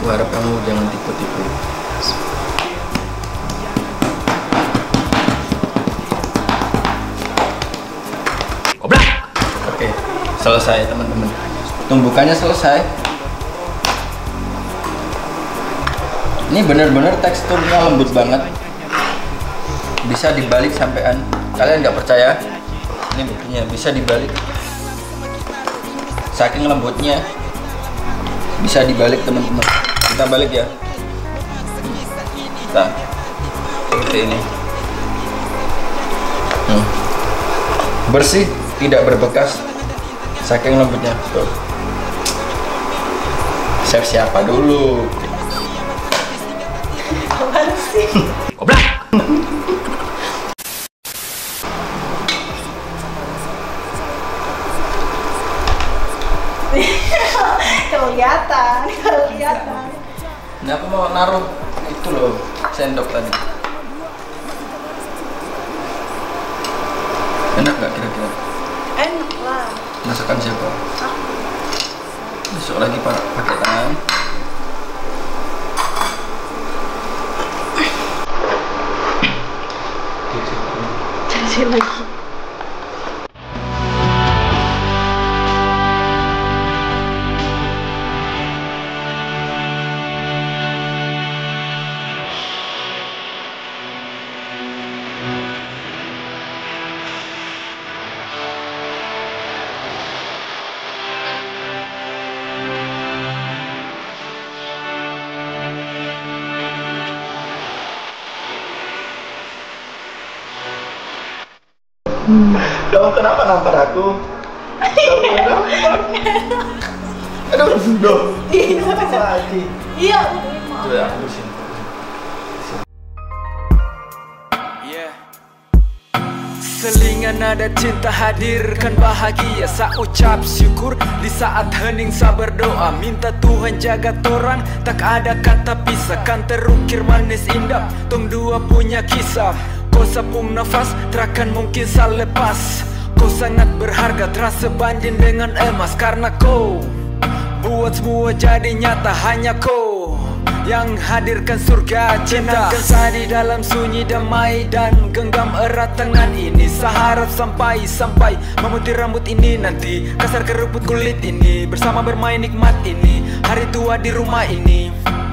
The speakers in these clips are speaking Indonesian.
Aku harap kamu jangan tipu-tipu. Goblok. Oke, selesai teman-teman. Tumbukannya selesai. Ini benar-benar teksturnya lembut banget. Bisa dibalik sampean. Kalian nggak percaya? Ini buktinya, bisa dibalik. Saking lembutnya, bisa dibalik teman-teman. Kita balik ya. Nah, seperti ini. Bersih, tidak berbekas. Saking lembutnya. Tuh. Chef siapa dulu? Apaan sih? Goblok. Kelihatan. Ini aku mau naruh itu loh, sendok tadi. Enak nggak kira-kira? Enak lah. Masakan siapa? Besok lagi pak pakai tangan. Janji lagi. Kamu kenapa nampar aku? Aduh, doh. Apa lagi? Iya. Tuh ya, halusin. Selingan nada cinta hadirkan bahagia. Sa ucap syukur di saat hening sa berdoa. Minta Tuhan jaga torang, tak ada kata pisah. Kan terukir manis indah, tong dua punya kisah. Kau sapung nafas, terakan mungkin sa lepas. Kau sangat berharga, terasa banding dengan emas. Karena kau buat semua jadi nyata. Hanya kau yang hadirkan surga cinta. Kensa di dalam sunyi damai dan genggam erat tangan ini. Seharap sampai memutih rambut ini nanti. Kasar keruput kulit ini, bersama bermain nikmat ini. Hari tua di rumah ini.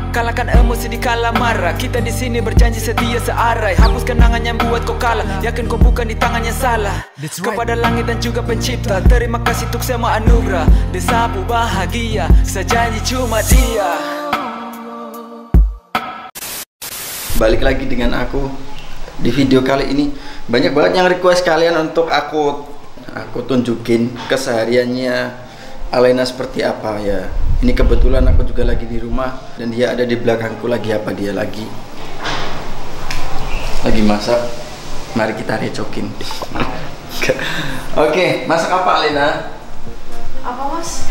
Kalahkan emosi di kala marah. Kita di sini berjanji setia searai. Hapus kenangan yang buat kau kalah. Yakin kau bukan di tangan yang salah. Kepada langit dan juga pencipta, terima kasih untuk semua anugerah. Disapu bahagia, sejanji cuma dia. Balik lagi dengan aku di video kali ini. Banyak banget yang request kalian untuk aku tunjukin kesehariannya Alena seperti apa ya. Ini kebetulan aku juga lagi di rumah dan dia ada di belakangku. Lagi apa dia lagi masak. Mari kita recokin. Oke, masak apa Alena? Apa mas?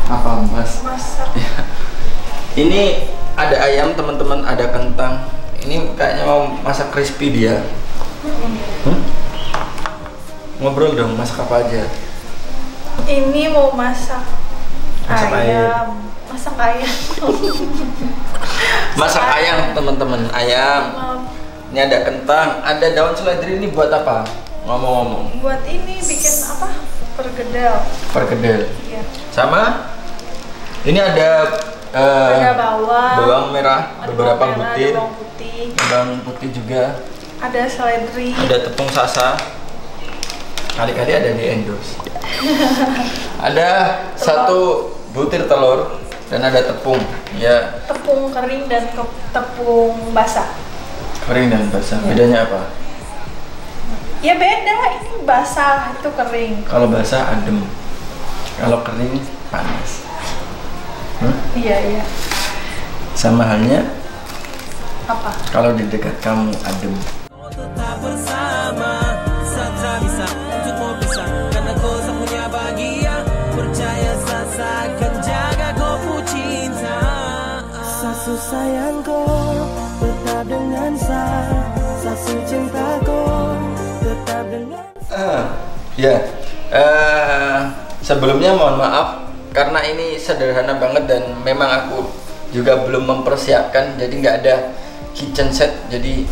Apa mas? Masak. Ini ada ayam teman-teman, ada kentang. Ini kayaknya mau masak crispy dia. Ngobrol dong, masak apa aja? Ini mau masak ayam. Masak ayam. Masak ayam teman-teman, ayam. Ini ada kentang, ada daun seledri. Ini buat apa? Ngomong-ngomong. Buat ini bikin apa? Pergedel. Pergedel. Iya. Sama ini ada bawang merah, ada beberapa bawang merah, butir, ada bawang putih, bawang putih juga, ada seledri, ada tepung sasa. Kali-kali ada di endorse. Ada satu butir telur dan ada tepung, ya. tepung kering dan tepung basah. Kering dan basah. Ya. Bedanya apa? Ya beda, ini basah, itu kering. Kalau basah adem, kalau kering panas. Iya. Sama halnya Apa? kalau di dekat kamu adem. Tetap bersama, Satra bisa, untukmu bisa. Karena kau punya bahagia, percaya saya akan jaga kau cinta. Sasu sayangku, tetap dengan saya. Sasu cintaku, tetap dengan sebelumnya mohon maaf karena ini sederhana banget dan memang aku juga belum mempersiapkan, jadi nggak ada kitchen set, jadi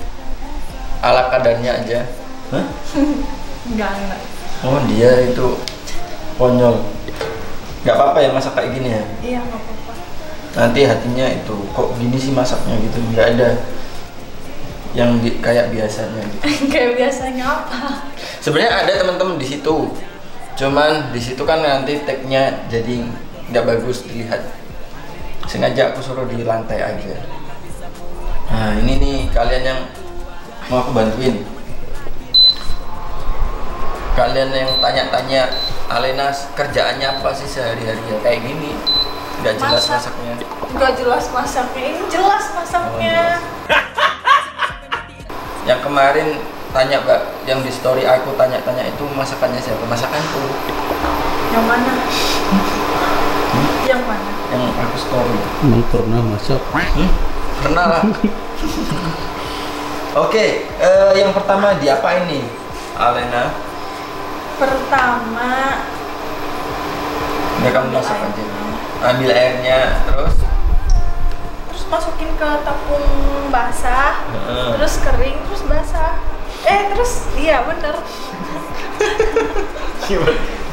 ala kadarnya aja. Hah? Enggak. Oh dia itu konyol. Nggak apa-apa ya masak kayak gini ya? Iya, nggak apa-apa. Nanti hatinya itu kok gini sih masaknya gitu, nggak ada yang kayak biasanya gitu. Kayak biasanya apa? Sebenarnya ada teman-teman di situ, cuman di situ kan nanti tag-nya jadi nggak bagus dilihat. Sengaja aku suruh di lantai aja. Nah ini nih kalian yang mau aku bantuin. Kalian yang tanya-tanya, Alena kerjaannya apa sih sehari-hari ya kayak gini? Nggak jelas masaknya. Nggak jelas masaknya, ini jelas masaknya. Yang kemarin tanya Mbak, yang di story aku tanya-tanya itu masakannya siapa? Masakanku. Yang mana? Yang mana? Yang aku story. Emang pernah masak? Pernah lah. Oke, yang pertama diapain nih, Alena? Pertama, Ya kamu masak aja. Ambil airnya, terus masukin ke tepung basah, terus kering, terus basah. Terus iya bener.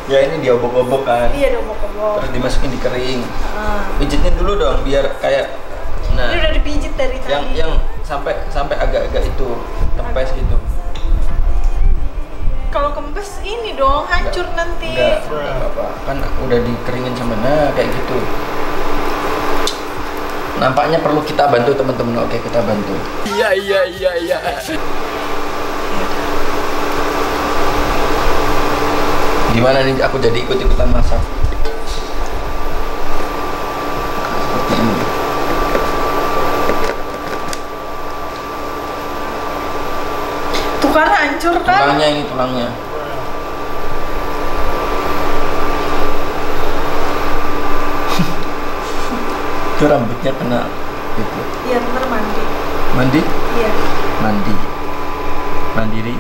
Ya ini diobok-obok kan. Iya diobok-obok. Terus dimasukin di kering. Pijitin dulu dong biar kayak. Nah. Ini udah dipijit dari tadi. Yang sampai agak-agak itu kempes gitu. Kalau kempes ini dong hancur nanti. Enggak apa-apa. Kan udah dikeringin sama kayak gitu. Nampaknya perlu kita bantu teman-teman. Oke, kita bantu. Iya. Gimana nih aku jadi ikut-ikutan masak? Seperti ini. Tuh kan hancur kan? Tulangnya ini tulangnya. Itu rambutnya kena gitu. Iya ntar mandi. Mandi? Iya. Mandi. Mandiri.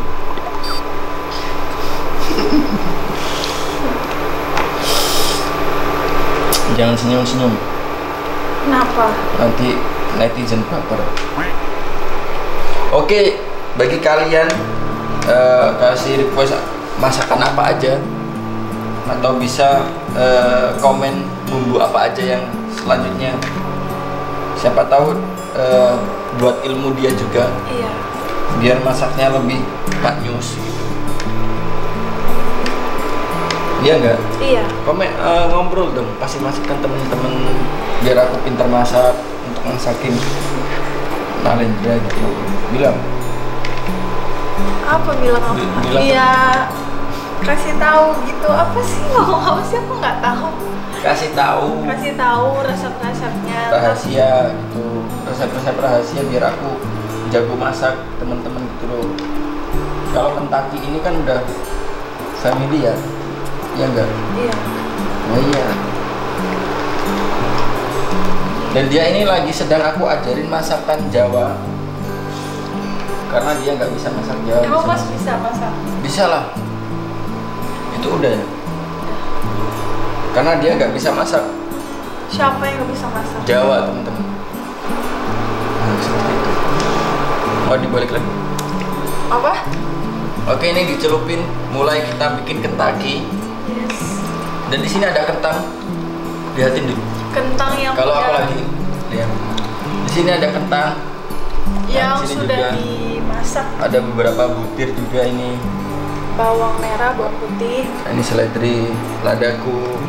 Jangan senyum-senyum. Kenapa? Nanti netizen baper. Oke, bagi kalian kasih request masakan apa aja, atau bisa komen bumbu apa aja yang selanjutnya. Siapa tahu buat ilmu dia juga. Iya. Biar masaknya lebih maknyus. Iya enggak? Iya. Komen ngobrol dong, pasti masukkan temen-temen biar aku pintar masak untuk masakin Nalendra gitu. Bilang. Apa bilang apa? Bilang. Iya. Kasih tahu gitu. Apa sih ngomong apa sih aku nggak tahu. Kasih tahu. Kasih tahu resep-resepnya. Rahasia gitu, resep-resep rahasia biar aku jago masak temen-temen gitu loh. Kalau Kentucky ini kan udah family ya. Iya enggak? Iya. Oh iya. Dan dia ini lagi sedang aku ajarin masakan Jawa. Karena dia nggak bisa masak Jawa. Emang Mas bisa masak? Bisa lah. Itu udah ya. Karena dia nggak bisa masak Siapa yang nggak bisa masak? Jawa teman-teman. Nah, seperti itu. Mau dibalik lagi? Apa? Oke, ini dicelupin. Mulai kita bikin Kentucky. Yes. Dan di sini ada kentang. Lihatin dulu. Kentang yang Kalau aku udah- lagi lihat. Di sini ada kentang. yang Nah, di sini sudah juga dimasak, ada beberapa butir juga ini. bawang merah, bawang putih. Ini seledri, ladaku.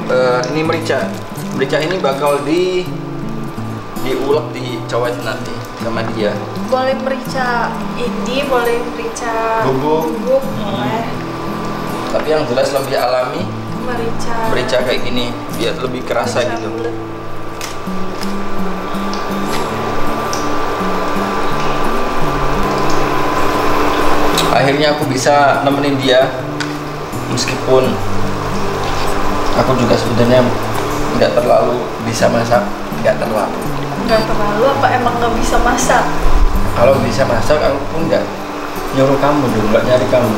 Ini merica. Merica ini bakal diulek, dicowet nanti sama dia. Boleh merica ini, boleh merica Bubuk. boleh. Tapi yang jelas lebih alami. Merica kayak gini biar lebih kerasa merica gitu. bulet. Akhirnya aku bisa nemenin dia meskipun aku juga sebenarnya nggak terlalu bisa masak, nggak terlalu. Nggak terlalu apa emang nggak bisa masak? Kalau bisa masak aku pun nggak nyuruh kamu dong, nggak nyari kamu.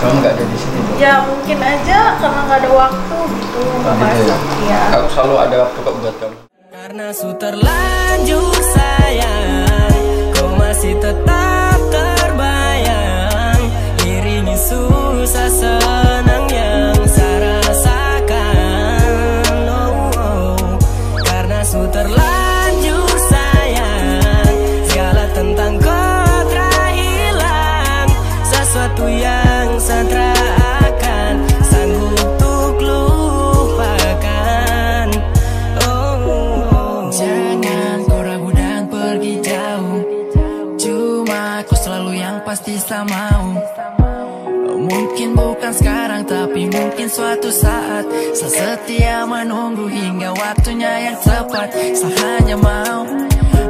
Kamu nggak ada di sini dong. Ya mungkin aja karena nggak ada waktu gitu Oh, gitu ya? masak. Iya. Aku selalu ada waktu kok buat kamu. Karena su terlanjur sayang, kau masih tetap terbayang, iringi susah senang yang saya rasakan. Karena su terlanjur sayang, segala tentang kau telah hilang, sesuatu yang saya akan sanggup untuk lupakan. Jangan kau ragu dan pergi jauh, cuma kau selalu yang pasti saya mau. Mungkin bukan sekarang, tapi mungkin suatu saat saya setia menunggu hingga waktunya yang tepat. Saya hanya mau,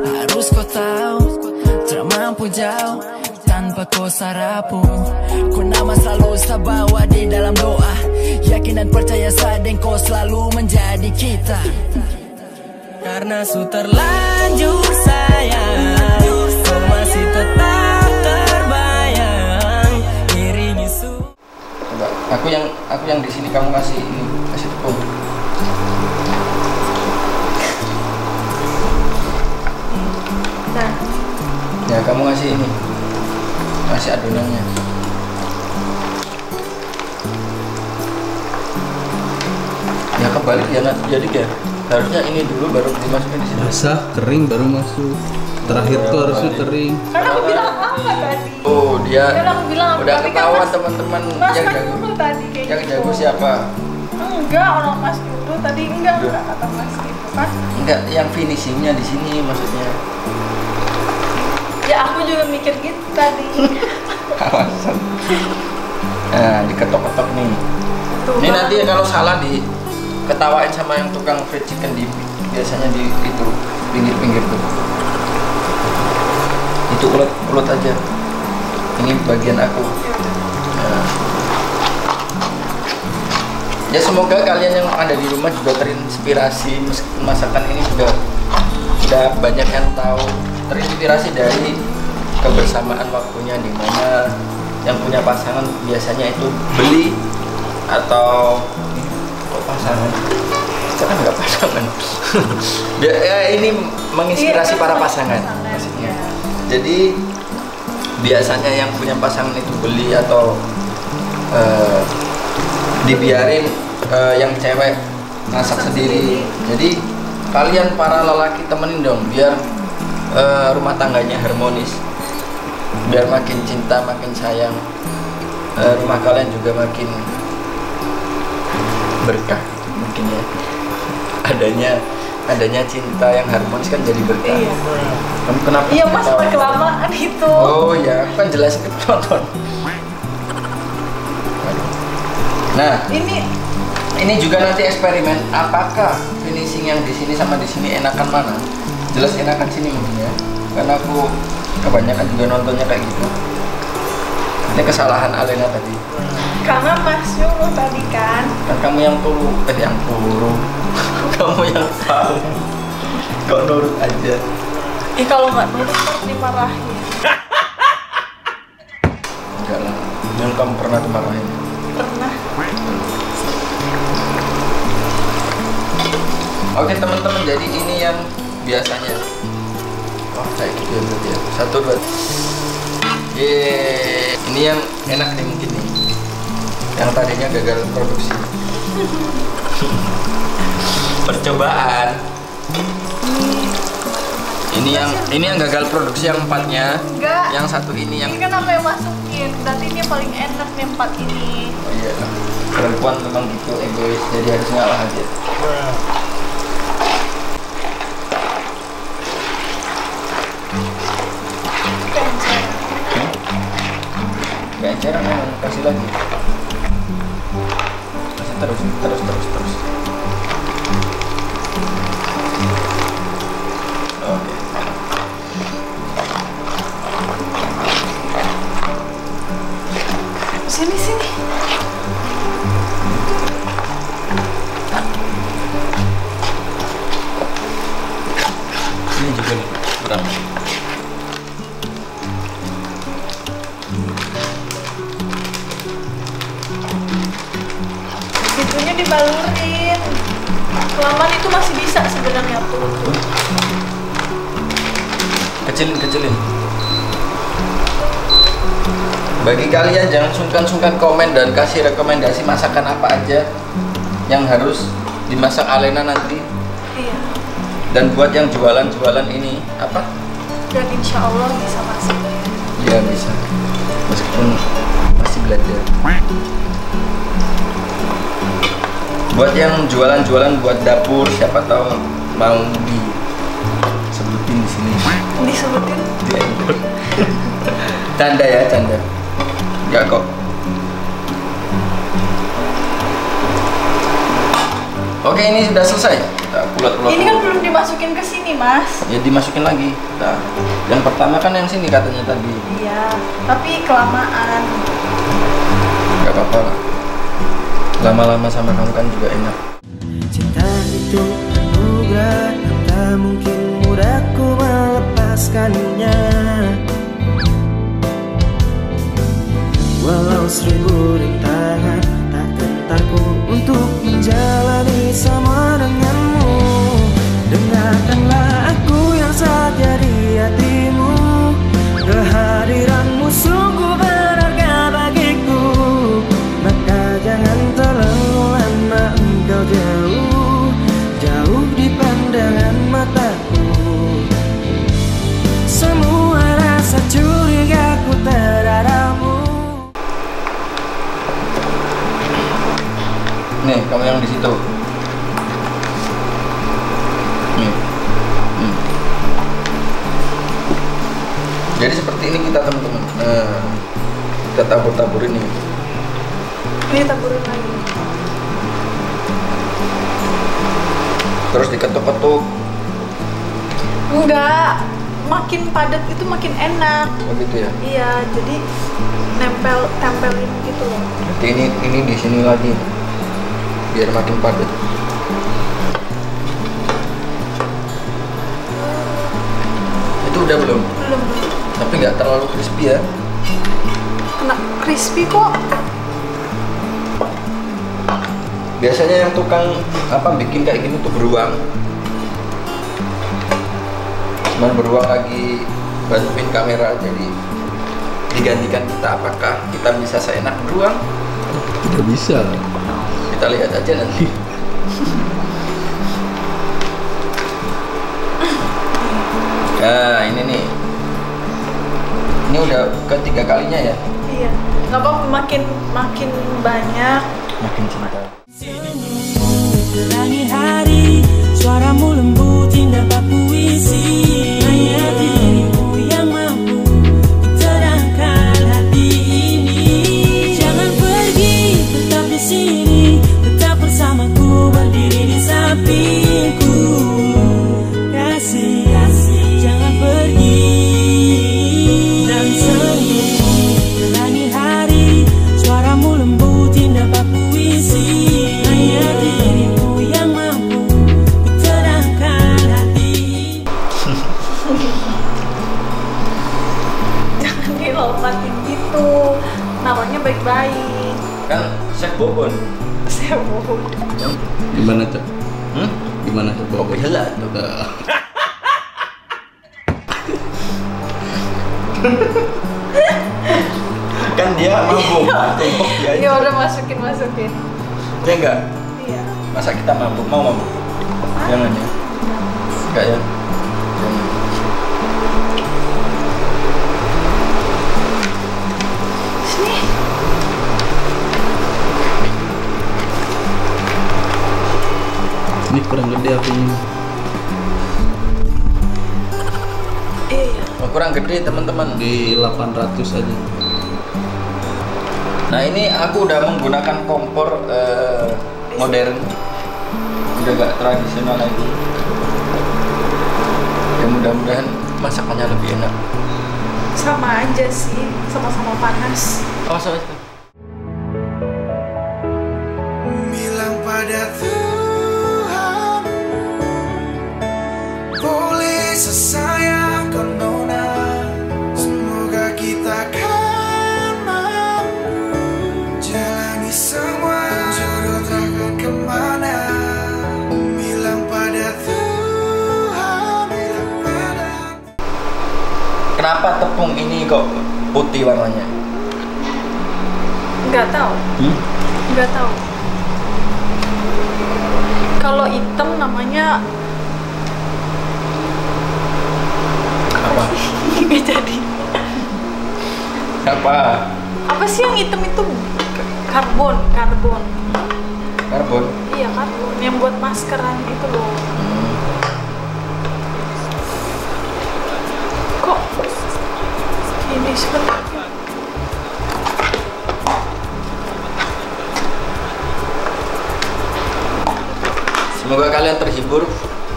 harus kau tahu, tak mampu jauh tanpa kau sarapu. Kau nama selalu saya bawa di dalam doa, yakin dan percaya sadeng kau selalu menjadi kita. Karena su terlanjur sayang, kau masih tetap terbayang, iringi su. Coba, aku yang di sini, kamu kasih ini, kasih tepung. Nah, Ya kamu ngasih ini, kasih adonannya. Ya kebalik ya nanti jadi ya. Harusnya ini dulu baru dimasukin di sini. Basah, kering baru masuk. Terakhir tuh harusnya kering. karena aku bilang apa tadi? Oh dia Karena aku bilang apa, udah tapi kan ketahuan Mas- teman-teman Mas yang kan jago. dulu tadi kayak Yang gitu. jago siapa? Enggak, orang Mas dulu tadi enggak kata Mas gitu kan. Enggak, yang finishingnya di sini maksudnya. Ya aku juga mikir gitu tadi. Alasan. Nah diketok-ketok nih. Tuh, Ini kan. nanti kalau salah diketawain sama yang tukang fried chicken di biasanya di itu pinggir-pinggir tuh. Itu ulet aja. Ini bagian aku. Nah. Ya semoga kalian yang ada di rumah juga terinspirasi meskipun masakan ini juga udah banyak yang tahu, terinspirasi dari kebersamaan waktunya di mana yang punya pasangan biasanya itu beli atau pasangan kita kan nggak pasangan. Ya, ini menginspirasi para pasangan maksudnya. Jadi biasanya yang punya pasangan itu beli atau dibiarin yang cewek masak sendiri. Jadi kalian para lelaki temenin dong biar rumah tangganya harmonis, biar makin cinta makin sayang, rumah kalian juga makin berkah mungkin ya. Adanya cinta yang harmonis kan jadi berkah. Iya. Kamu kenapa? Iya Mas, ketawa? udah kelamaan itu. Oh ya, aku kan jelasin ke penonton. Nah, ini juga nanti eksperimen. Apakah finishing yang di sini sama di sini enakan mana? Jelas enakan sini mungkin ya, karena aku kebanyakan juga nontonnya kayak gitu. Ini kesalahan Alena tadi. Karena Mas nyuruh tadi kan. Kan kamu yang turu, kamu yang tahu. Kok nurut aja? Kalau nggak nurut kan dimarahin. Enggak lah, yang kamu pernah dimarahin. Pernah. Oke teman-teman, jadi ini yang biasanya. Wah kayak gitu ya berarti ya. 1, 2. Yeay, ini yang enak nih mungkin nih. Yang tadinya gagal produksi. Percobaan. Ini yang gagal produksi yang 4-nya. Enggak. Yang 1 ini yang. Ini kan apa yang masukin? Berarti ini yang paling enak nih 4 ini. Oh iya. Perempuan memang gitu egois, jadi harus ngalah aja. Encer memang kasih lagi. Kasih terus. Oke. Sini. Ini juga nih, kurang. Itunya dibalurin. Kelamaan itu masih bisa sebenarnya tuh. Kecilin. Bagi kalian jangan sungkan-sungkan komen dan kasih rekomendasi masakan apa aja yang harus dimasak Alena nanti. Iya. Dan buat yang jualan ini apa? Dan insya Allah bisa masak. Ya bisa. Meskipun masih belajar. Buat yang jualan buat dapur, siapa tahu mau disebutin di sini. Disebutin? Canda ya, canda. Enggak kok. Oke, ini sudah selesai. Kita pulat-pulat. Ini kan belum dimasukin ke sini, Mas. Ya dimasukin lagi. Nah, yang pertama kan yang sini katanya tadi. Iya, tapi kelamaan. Gak apa-apa lah. Lama-lama sama kamu kan juga enak. Cinta itu anugerah yang tak mungkin mudah ku melepaskannya. Walau 1000 rintangan, takkan takut untuk menjalani sama denganmu. Dengarkanlah aku yang saja di hatimu. Kehadiranmu sungguh berharga bagiku. Maka jangan terlalu lama engkau jauh di pandangan mataku. Semua rasa curigaku terhadapmu. Nih, kamu yang di situ. Nih. Jadi seperti ini kita teman-teman. Nah, kita tabur-tabur ini. Ini taburin lagi. Terus diketuk-ketuk. Enggak, makin padat itu makin enak. Oh gitu ya. Iya, jadi tempelin gitu loh. Jadi ini di sini lagi. Biar makin padat. Itu udah belum? Belum. Tapi nggak terlalu crispy ya. Kena crispy kok. Biasanya yang tukang bikin kayak gini tuh beruang. Cuman beruang lagi bantuin kamera, jadi digantikan kita. Apakah kita bisa seenak beruang? Tidak bisa. Kita lihat aja nanti. Nah ini nih. Ini udah ketiga kalinya ya. Iya. Nggak apa-apa, makin banyak. Makin cinta. Terangi hari, suaramu lembut indah bak puisi. Hanya dirimu yang mampu terangkan hati ini. Jangan pergi, tetap di sini, tetap bersamaku, berdiri di sampingku. Kasih, jangan pergi. Dan senyummu terangi hari, suaramu lembut indah bak puisi. Hanya dirimu yang mampu terangkan hati. Jangan dilompatin gitu. Namanya baik-baik. Kan Chef Bobon. Saya bohong. Gimana tuh? Hmm? Gimana tuh? Kopi helat tuh. Kan dia mampu. Ya udah masukin. Ya enggak? Iya. Masa kita mampu? Mau mampu? Jangan ya. Enggak ya. Jangan. Sini. Ini kurang gede apinya. Iya. Oh, kurang gede teman-teman. Di 800 aja. Nah ini aku udah menggunakan kompor modern, udah gak tradisional lagi. Ya mudah-mudahan masakannya lebih enak. Sama aja sih, sama-sama panas. Oh sama itu. Bilang pada Tuhan, boleh sesayangkan nona. Semoga kita kan mampu jalani semua jodoh takkan kemana. Bilang pada Tuhan, bilang pada. Kenapa tepung ini kok putih warnanya? Nggak tahu. Nggak tahu. Kalau hitam namanya Apa? nggak jadi. Apa? Apa sih yang hitam itu? Karbon. Karbon? Iya, karbon. Yang buat maskeran itu loh. Kok ini seperti Semoga kalian terhibur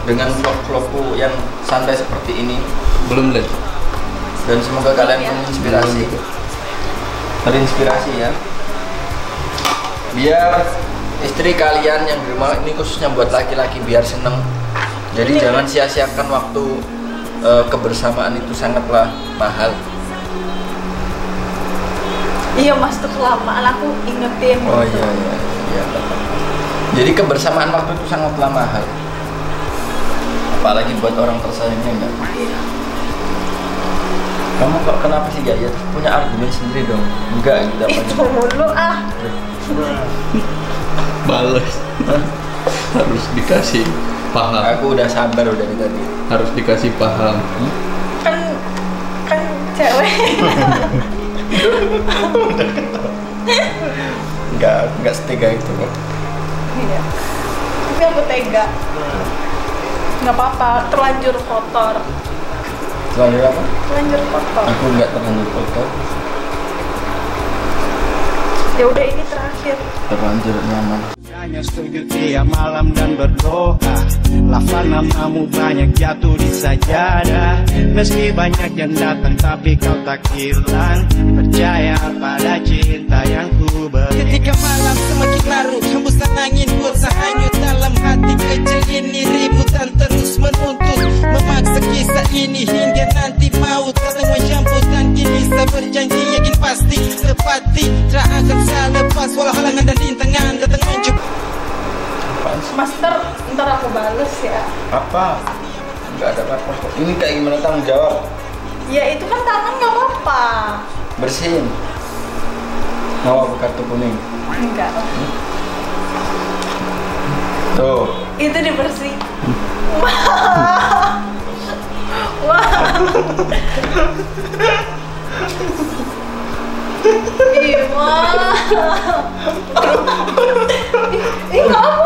dengan vlog-vlogku yang santai seperti ini. Belum deh. Dan semoga kalian menginspirasi, terinspirasi ya. Biar istri kalian yang di rumah ini khususnya buat laki-laki biar seneng. Jadi jangan sia-siakan waktu kebersamaan itu sangatlah mahal. Iya mas, tuh kelamaan aku ingetin. Oh iya. Jadi kebersamaan waktu itu sangatlah mahal. Apalagi buat orang tersayangnya enggak. Iya. Kamu kok kenapa sih Gaya? Punya argumen sendiri dong. Enggak gitu apa? Itu mulu ah. Bales. Harus dikasih paham. Aku udah sabar udah dari tadi. Harus dikasih paham. Kan cewek. Enggak setega itu kok. Iya. Tapi aku tega. Nggak apa-apa, terlanjur kotor. Terlanjur apa? Terlanjur kotor. Aku enggak terlanjur kotor. Ya udah ini terakhir. Terlanjur nyaman. Hanya setuju tiap malam dan berdoa. Lafal namamu banyak jatuh di sajadah. Meski banyak yang datang tapi kau tak hilang. Percaya pada cinta yang ku beri. Ketika malam semakin larut, hembusan angin pulsa hanyut dalam hati kecil ini. Ributan terus menuntut, memaksa kisah ini hingga nanti maut datang menjemput. Dan kini saya berjanji yakin pasti tepati, tak akan saya lepas walau halangan dan rintangan datang menjemput. Master, ntar aku bales ya. Apa? Enggak ada apa-apa kok. Ini kayak gimana tanggung jawab? Ya itu kan tangan nggak apa-apa. Bersihin. Mau aku kartu kuning? Enggak. Tuh. Itu dibersihin. Wah. Ih, kamu.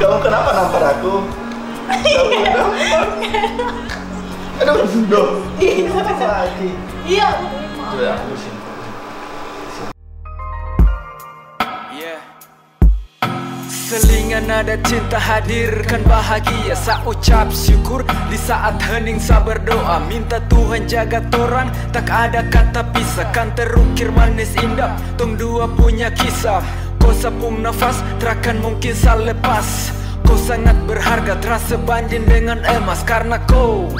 Kamu kenapa nampar aku? Aduh, doh. Lagi. Iya. Tuh ya, aku sini. Selingan nada cinta hadirkan bahagia. Sa ucap syukur di saat hening sa berdoa. Minta Tuhan jaga torang, tak ada kata pisah. Kan terukir manis indah, tong dua punya kisah. Kau sapung nafas, terakan mungkin sa lepas. Kau sangat berharga, terasa banding dengan emas. Karena kau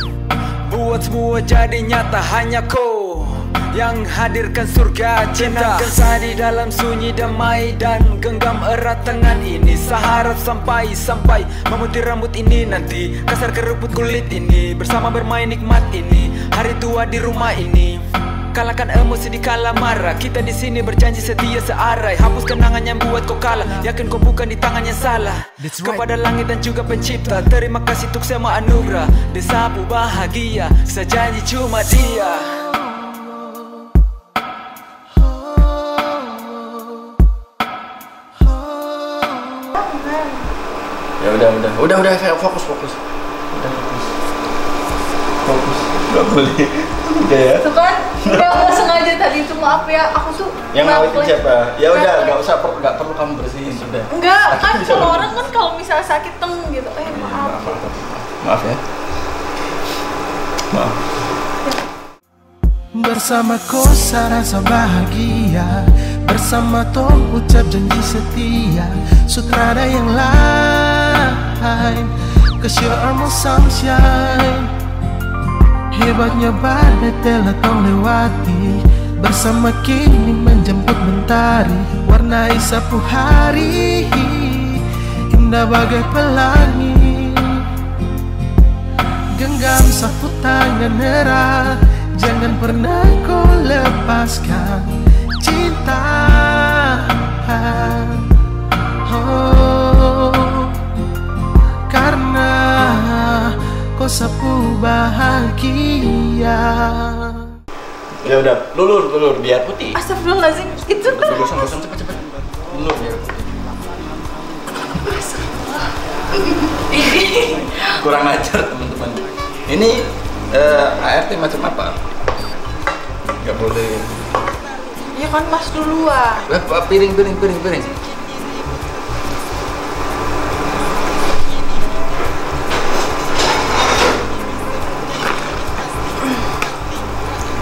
buat semua jadi nyata. Hanya kau yang hadirkan surga cinta. Tenangkan saya di dalam sunyi damai dan genggam erat tangan ini. Seharap sampai memutih rambut ini nanti. Kasar keruput kulit ini, bersama bermain nikmat ini. Hari tua di rumah ini. Kalahkan emosi di kala marah. Kita di sini berjanji setia searai. Hapus kenangan yang buat kau kalah. Yakin kau bukan di tangan yang salah. Kepada langit dan juga pencipta, terima kasih untuk semua anugerah. Desapu bahagia, saya janji cuma dia. Ya udah, fokus. Fokus. Gak boleh. Udah ya. Itu kan nggak sengaja tadi, itu maaf ya. Aku tuh Yang mau itu siapa? Ya udah, nggak perlu kamu bersihin sudah. Enggak, kan kalau orang kan kalau misalnya sakit gitu. Maaf. Maaf ya. Maaf. Bersama kau saya rasa bahagia. Bersama Tom ucap janji setia. Sutrada yang lain 'cause you are my sunshine. Hebatnya badai telah kau lewati, bersama kini menjemput mentari, warnai sapu hari, indah bagai pelangi. Genggam sapu tangan erat, jangan pernah kau lepaskan cinta. Oh, karena kau sapu bahagia. Ya udah, lulur biar putih. Astagfirullahaladzim, itu kan Gosong cepet. Lulur biar putih. Kurang ajar teman-teman. Ini ART macam apa? Gak boleh. ya kan mas duluan. Piring.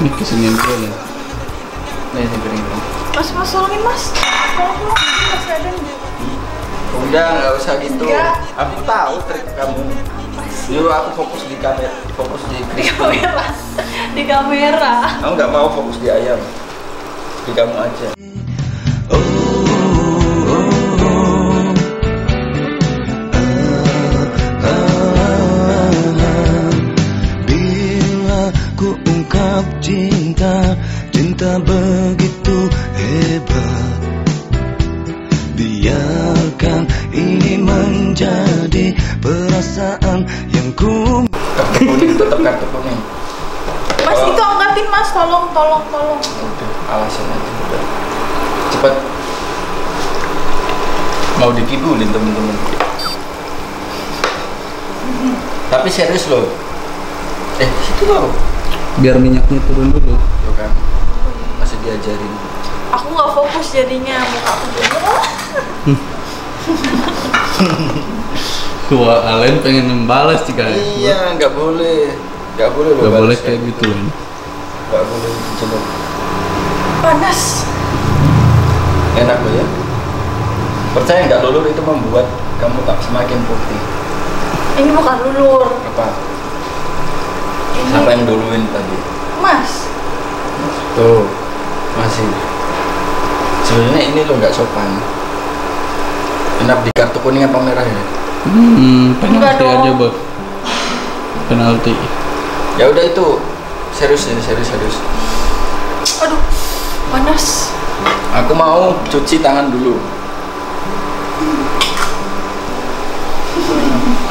Ini kesenian gue ya. Nih piring. Mas tolongin mas. Tolong mas Raden. Udah nggak usah gitu. Enggak. Aku tahu trik kamu. Yuk aku fokus di kamera, Di kamera. Aku nggak mau fokus di ayam. Di kamu aja. Bila ku ungkap cinta begitu hebat, biarkan ini menjadi perasaan yang ku. Kartu kuning, tetap kartu kuning. Mas itu angkatin mas, tolong. Udah, alasan aja udah. Cepet. Mau dikibulin temen-temen. Tapi serius loh. Situ loh. Biar minyaknya turun dulu. Tuh kan. Masih diajarin. Aku nggak fokus jadinya, muka aku dulu. Wah, Alen pengen membalas jika Iya, nggak boleh loh. Nggak boleh kayak gitu kan. Nggak boleh jelek. Panas. Enak loh ya. Percaya nggak, lulur itu membuat kamu tak semakin putih. Ini bukan lulur. Apa? Ini. Siapa yang duluin tadi? Mas. Tuh, masih. Sebenarnya ini lo nggak sopan. Enak di kartu kuning apa merah ya? Penalti aja bang. Penalti. Ya udah itu serius. Aduh, panas. Aku mau cuci tangan dulu.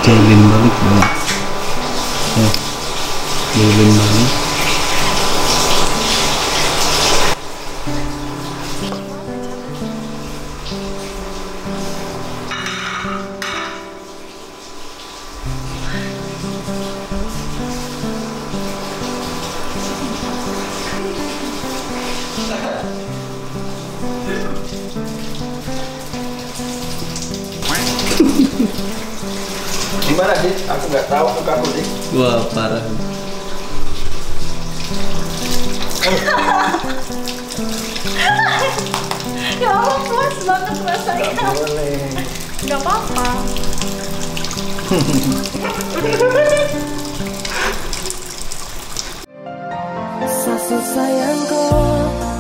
Jailin banget bang. Jailin banget. Gimana Dik? Aku nggak tahu muka aku Dik. Wah parah. Ya Allah, puas banget rasanya. Nggak boleh. Nggak apa-apa. Sasu sayangku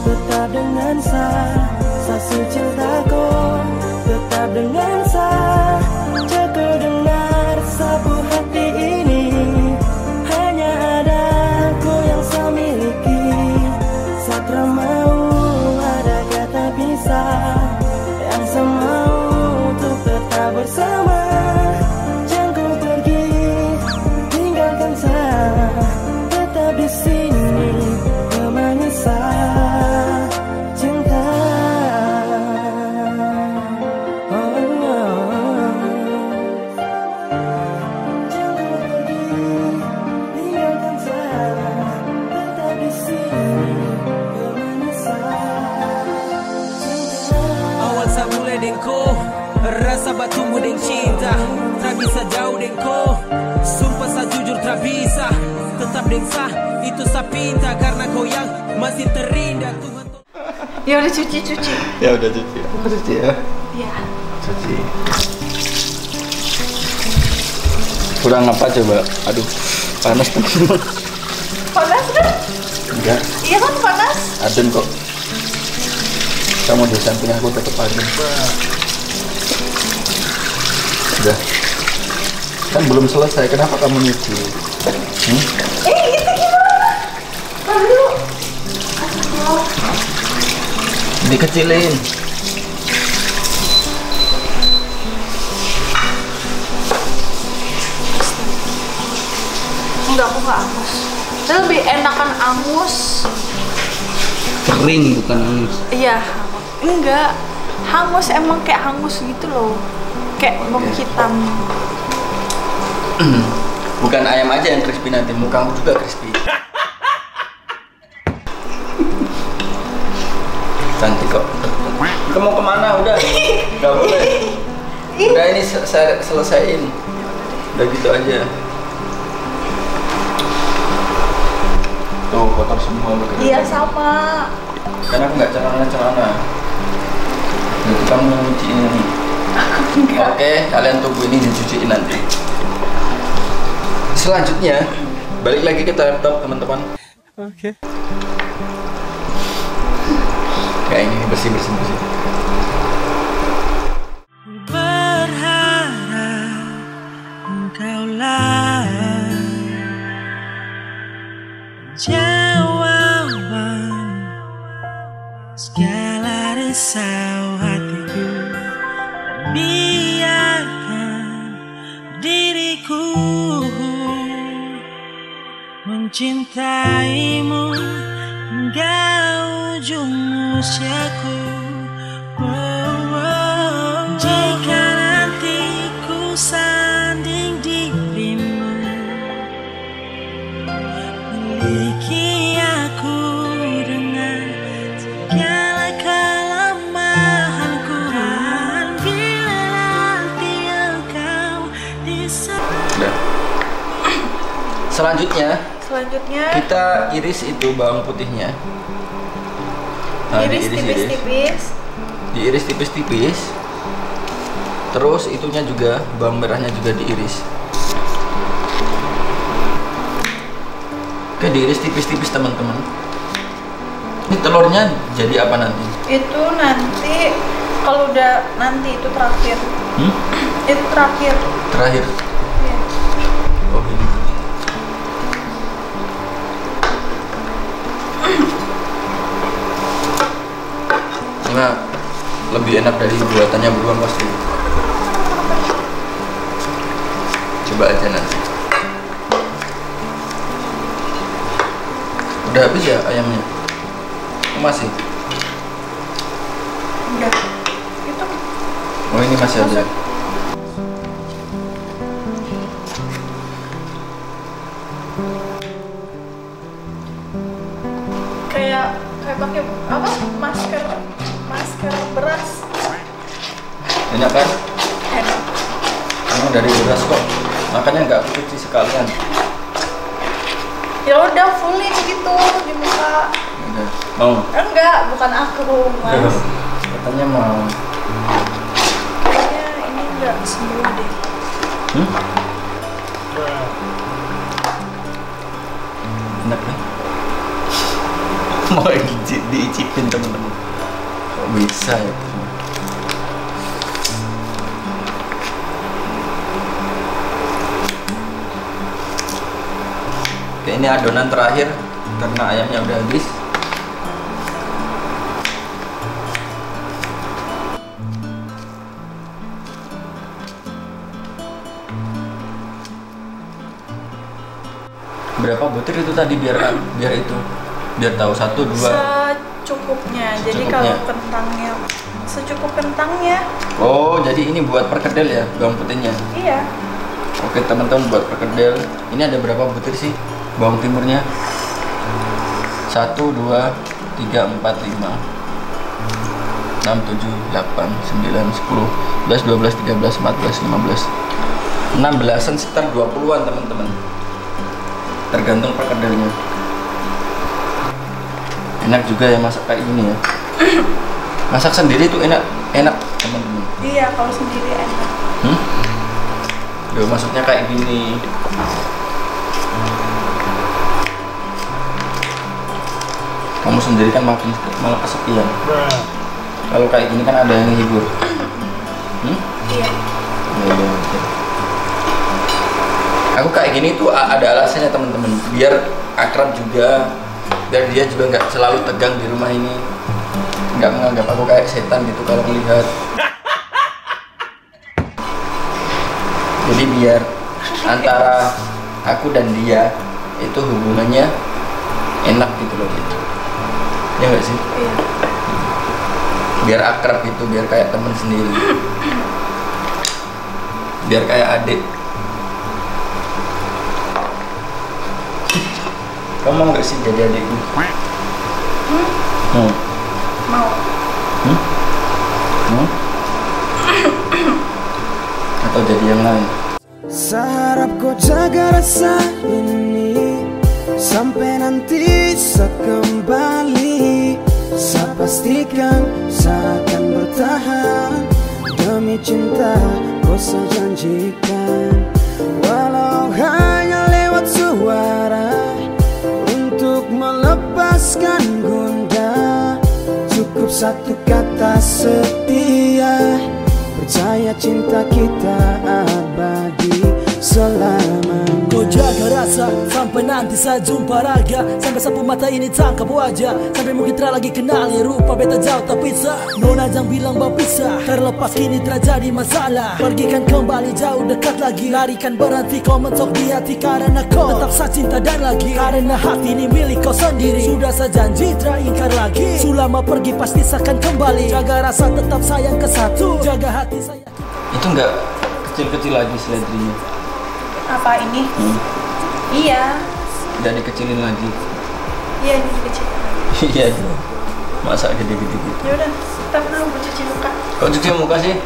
tetap dengan sasu cintaku tetap dengan jaga dengar sapu hati ini. Hanya ada aku yang saya miliki. Satra mau ada kata bisa, yang saya mau untuk tetap bersama. Jangan kau pergi, tinggalkan saya, tetap di sini menemani saya cinta. Awal sa mulai dengko, rasa batumu deng cinta, tak bisa jauh dengko. Sumpah sa jujur tak bisa, tetap deng sah, itu sa pinta karena kau yang masih terindah Tuhan. Ya udah cuci. Ya udah cuci. Aku cuci ya. Iya. Cuci. Kurang apa coba? Aduh, panas teman-teman. Panas kan? Enggak. Iya kan panas? Adem kok. Kamu di samping aku tetap adem. Udah. Kan belum selesai. Kenapa kamu nyuci? Itu gimana? Lalu. Dikecilin. Enggak, aku nggak angus. Itu lebih enakan angus. Kering bukan hangus. Iya, enggak. Hangus emang kayak hangus gitu loh. Kayak bawang hitam. Bukan ayam aja yang crispy nanti, mukamu juga crispy. Cantik kok. Kamu mau kemana? Udah. Gak boleh. Udah ini saya selesaiin. Udah gitu aja. Tuh kotor semua. Iya sama. Karena aku nggak celana. Jadi kamu nyuciin ini. Oke, kalian tunggu ini dicuciin nanti. Selanjutnya, balik lagi ke laptop teman-teman. Oke. Kayak ini bersih. Berharap engkaulah jawaban segala risau hatiku. Biarkan diriku mencintaimu hingga ujung usiaku. Jika nanti ku sanding dirimu, miliki aku dengan segala kelemahanku. Bila nanti engkau Udah. Selanjutnya kita iris itu bawang putihnya. Nah, iris tipis-tipis. Diiris tipis-tipis. Terus itunya juga, bawang merahnya juga diiris. Oke, diiris tipis-tipis teman-teman. Ini telurnya jadi apa nanti? Itu nanti kalau udah nanti itu terakhir. Itu terakhir. Terakhir. Iya. Oh ini. Nah, lebih enak dari buatannya beruang pasti. Coba aja nanti. Udah habis ya ayamnya? Masih? Udah. Itu. Oh ini masih ada. Kayak pakai apa? Masker beras. Enak kan? Enak. Emang dari beras kok. Makanya nggak aku cuci sekalian. Ya udah fullin gitu di muka. Udah. Mau? Enggak, bukan aku, Mas. Katanya mau. Kayaknya ini enggak sembuh deh. Enak kan? Mau diicipin temen-temen. Kok bisa ya? Oke, ini adonan terakhir karena ayamnya udah habis. Berapa butir itu tadi biar tahu 1, 2 secukupnya. Jadi kalau kentangnya secukup kentangnya. Oh, jadi ini buat perkedel ya bawang putihnya. Iya. Oke teman-teman, buat perkedel ini ada berapa butir sih bawang timurnya? 1, 2, 3, 4, 5, 6, 7, 8, 9, 10, 11, 12, 13, 14, 15, 16an, sekitar 20-an teman-teman, tergantung perkedelnya. Enak juga ya masak kayak gini ya. Masak sendiri tuh enak teman-teman. Iya, kalau sendiri enak. Yo, maksudnya kayak gini. Kamu sendiri kan malah kesepian. Kalau kayak gini kan ada yang hibur. Iya. Ya. Aku kayak gini tuh ada alasannya teman-teman, biar akrab juga, biar dia juga nggak selalu tegang di rumah ini, nggak menganggap aku kayak setan gitu kalau melihat. Jadi biar antara aku dan dia itu hubungannya enak gitu loh gitu. Ya nggak sih? Iya. Biar akrab gitu, biar kayak teman sendiri, biar kayak adik. Kamu mau nggak sih jadi adikku? Mau. Atau jadi yang lain? Seharap kau jaga rasa ini sampai nanti saya kembali. Saya pastikan saya akan bertahan demi cinta kau saya janjikan. Walau hanya lewat suara untuk melepaskan gundah, cukup satu kata setia. Percaya cinta kita abadi selamanya. Kau jaga rasa sampai nanti saya jumpa raga, sampai sapu mata ini tangkap wajah, sampai mungkin tak lagi kenal ya rupa beta jauh tak bisa. Nona jangan bilang berpisah, terlepas kini terjadi masalah. Pergikan kembali jauh dekat lagi, larikan berhenti kau mentok di hati karena kau tetap saya cinta dan lagi. Karena hati ini milik kau sendiri, sudah saya janji tak ingkar lagi. Selama pergi pasti saya akan kembali, jaga rasa tetap sayang ke satu, jaga hati saya. Itu enggak kecil-kecil lagi seledrinya. Apa ini? Iya. Udah dikecilin lagi. Iya, ini kecil. Iya. Masa gede-gede gitu. Ya udah, kita dulu cuci muka. Kau cuci muka sih?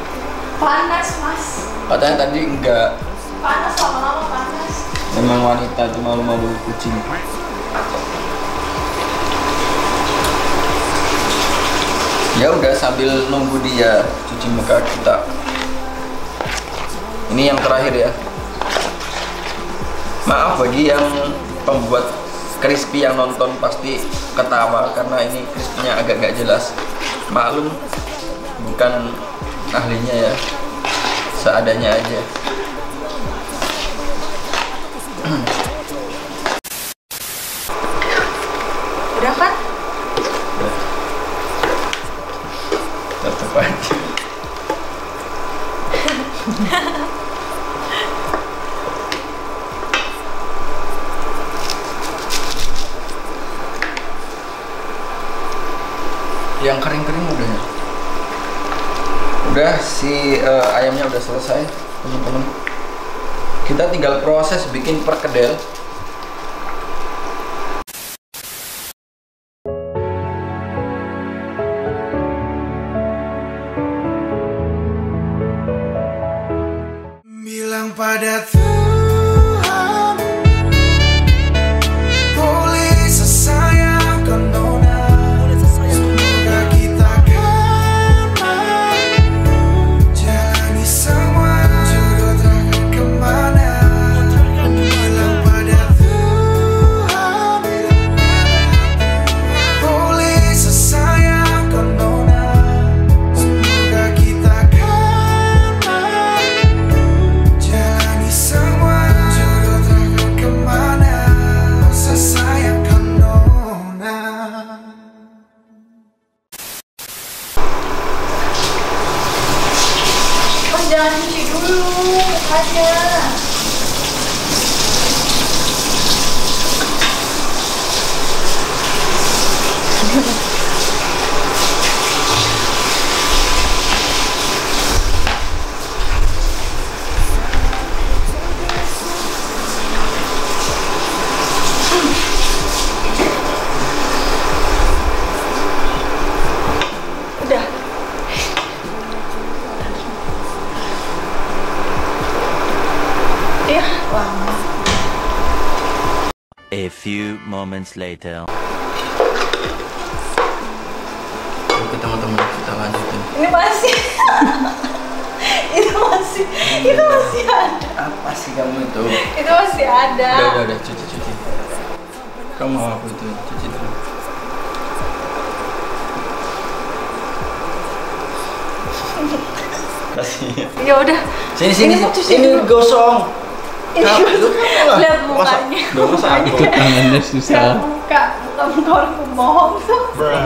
Panas, Mas. Katanya tadi enggak. Panas, lama-lama panas. Memang wanita itu malu-malu kucing. Ya udah, sambil nunggu dia cuci muka kita. Ini yang terakhir ya. Maaf bagi yang pembuat crispy yang nonton pasti ketawa karena ini crispy-nya agak gak jelas. Maklum, bukan ahlinya ya, seadanya aja. Udah kan? Udah. Tetep aja. Yang kering-kering udah ya? Udah, si ayamnya udah selesai teman-teman. Kita tinggal proses bikin perkedel. Bilang pada Tuhan, boleh sesayang kau nona. Semoga kita kan jalani semua, jodoh takkan kemana. Bilang pada Tuhan, boleh sesayang kau nona. Semoga kita kan jalani semua, jodoh takkan kemana. Sesayang kau nona. Mas jangan cuci dulu mukanya. Udah. Iya, lama. A few moments later. Oke teman-teman, kita lanjutin. Ini masih. Itu masih. itu masih ada. Apa sih kamu itu? Itu masih ada. Udah, cuci. Kamu mau aku itu, cuci dulu. Kasih. Ya udah. Sini. Ini gosong. Ini lihat mukanya. Masa aku. Tangannya susah. Bukan muka orang pembohong tuh.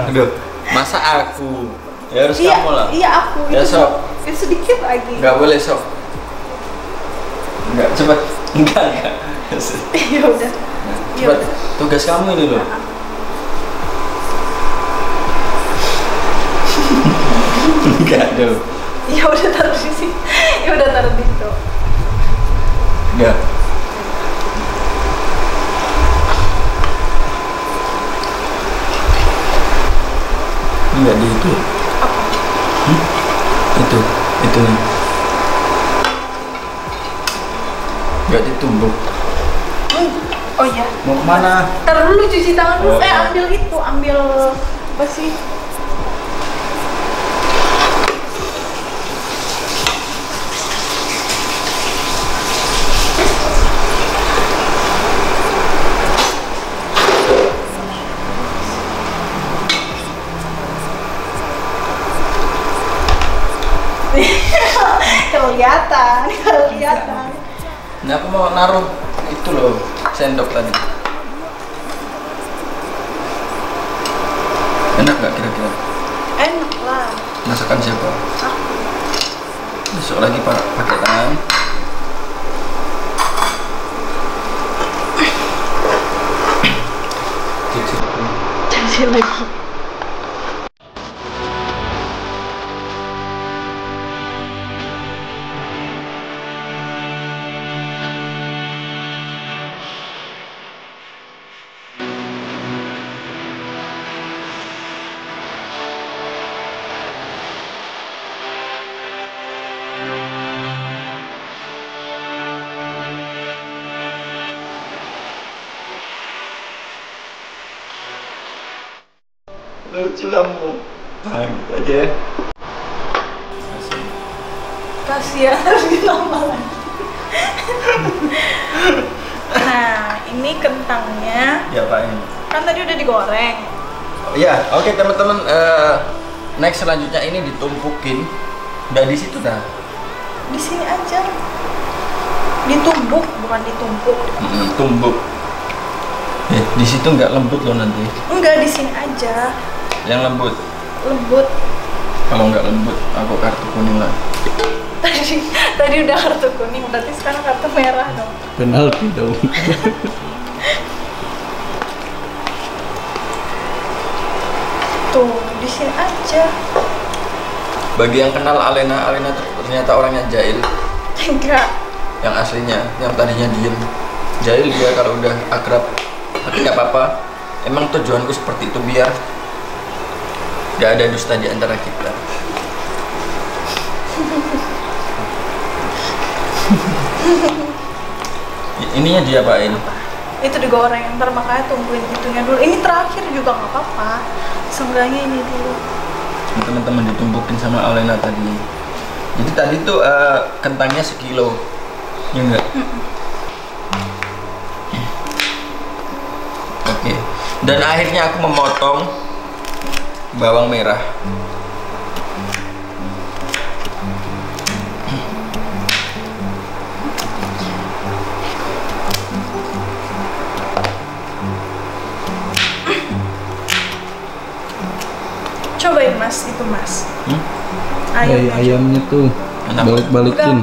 Aduh, masa aku? Ya harus kamu lah. Iya aku. Ya sok. Itu sedikit lagi. Enggak boleh sok. Enggak, cepat. Enggak. Ya udah. Cepat. Tugas kamu ini loh. Enggak dong. Ya udah taruh di sini. Ya udah taruh di situ. Enggak. Enggak di itu. Apa? Itu. Enggak ditumbuk. Oh iya. Mau kemana? Taruh dulu, cuci tangan dulu. Oh. Ambil itu, ambil apa sih? Kelihatan. Ini aku mau naruh itu loh, sendok tadi. Enak gak kira-kira? Enak lah. Masakan siapa? Besok lagi pakai tangan. Cuci lagi. Lucu kamu. Nah, gitu aja ya. Kasihan harus ditambah lagi. Nah, ini kentangnya. Ya Pak ini. Kan tadi udah digoreng. Iya, oke teman-teman. Next selanjutnya ini ditumpukin. Udah di situ dah. Di sini aja. Ditumbuk, bukan ditumpuk. Tumbuk. Di situ nggak lembut loh nanti. Enggak, di sini aja. Yang lembut. Lembut. Kalau nggak lembut, aku kartu kuning lah. Tadi udah kartu kuning, berarti sekarang kartu merah dong. Penalti dong. Tuh, di sini aja. Bagi yang kenal Alena ternyata orangnya jahil. Enggak. Yang aslinya, yang tadinya diem. Jahil dia kalau udah akrab. Tapi nggak apa-apa. Emang tujuanku seperti itu biar nggak ada dusta di antara kita. Ininya diapain? Itu digoreng, ntar makanya tungguin itunya dulu. Ini terakhir juga nggak apa-apa. Seenggaknya ini dulu. Teman-teman ditumpukin sama Alena tadi. Jadi tadi tuh kentangnya sekilo, ya enggak? Oke. Dan akhirnya aku memotong bawang merah. Cobain mas, itu mas. Ayamnya tuh balik-balikin.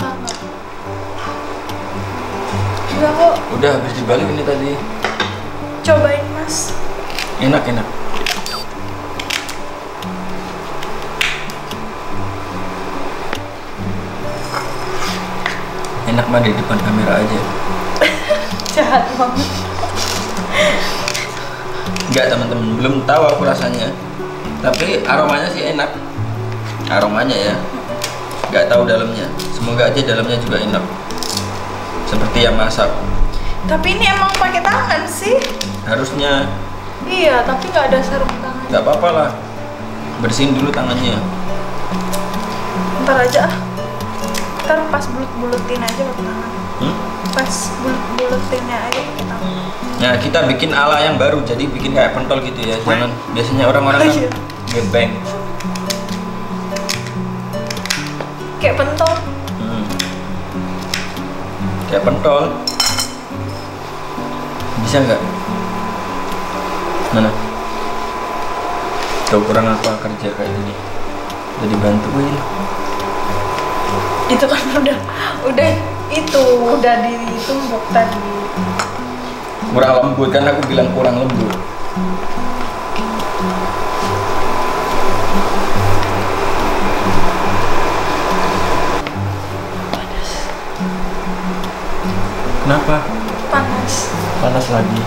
Udah kok. Udah habis dibalik ini tadi. Cobain mas. Enak. Enak mah di depan kamera aja. Jahat banget. Enggak teman-teman, belum tahu aku rasanya. Tapi aromanya sih enak. Aromanya ya. Nggak tahu dalamnya. Semoga aja dalamnya juga enak. Seperti yang masak. Tapi ini emang pakai tangan sih. Harusnya. Iya, tapi nggak ada sarung tangan. Nggak apa-apa lah. Bersihin dulu tangannya. Ntar aja ah. Ntar pas bulut-bulutin aja pakai tangan. Pas bulut-bulutinnya aja pakai tangan. Nah, kita bikin ala yang baru, jadi bikin kayak pentol gitu ya. Jangan biasanya orang-orang kan gebeng. Kayak pentol. Kayak pentol. Bisa nggak? Mana? Tuh kurang apa kerja kayak gini. Jadi bantuin. Itu kan udah ditumbuk tadi. Kurang lembut kan, aku bilang kurang lembut. Panas. Kenapa? Panas. Panas lagi.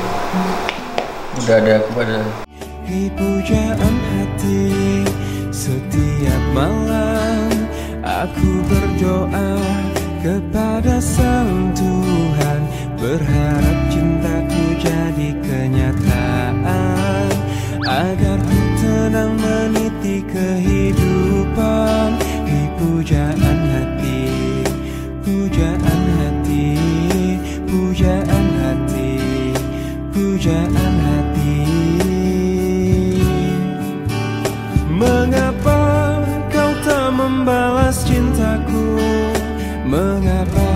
Udah ada aku pada. Pujaan hati setiap malam aku berdoa kepada Sang Tuhan, berharap cintaku jadi kenyataan, agar ku tenang meniti kehidupan. Pujaan hati, pujaan hati, pujaan hati, pujaan hati. Mengapa kau tak membalas cintaku? Mengapa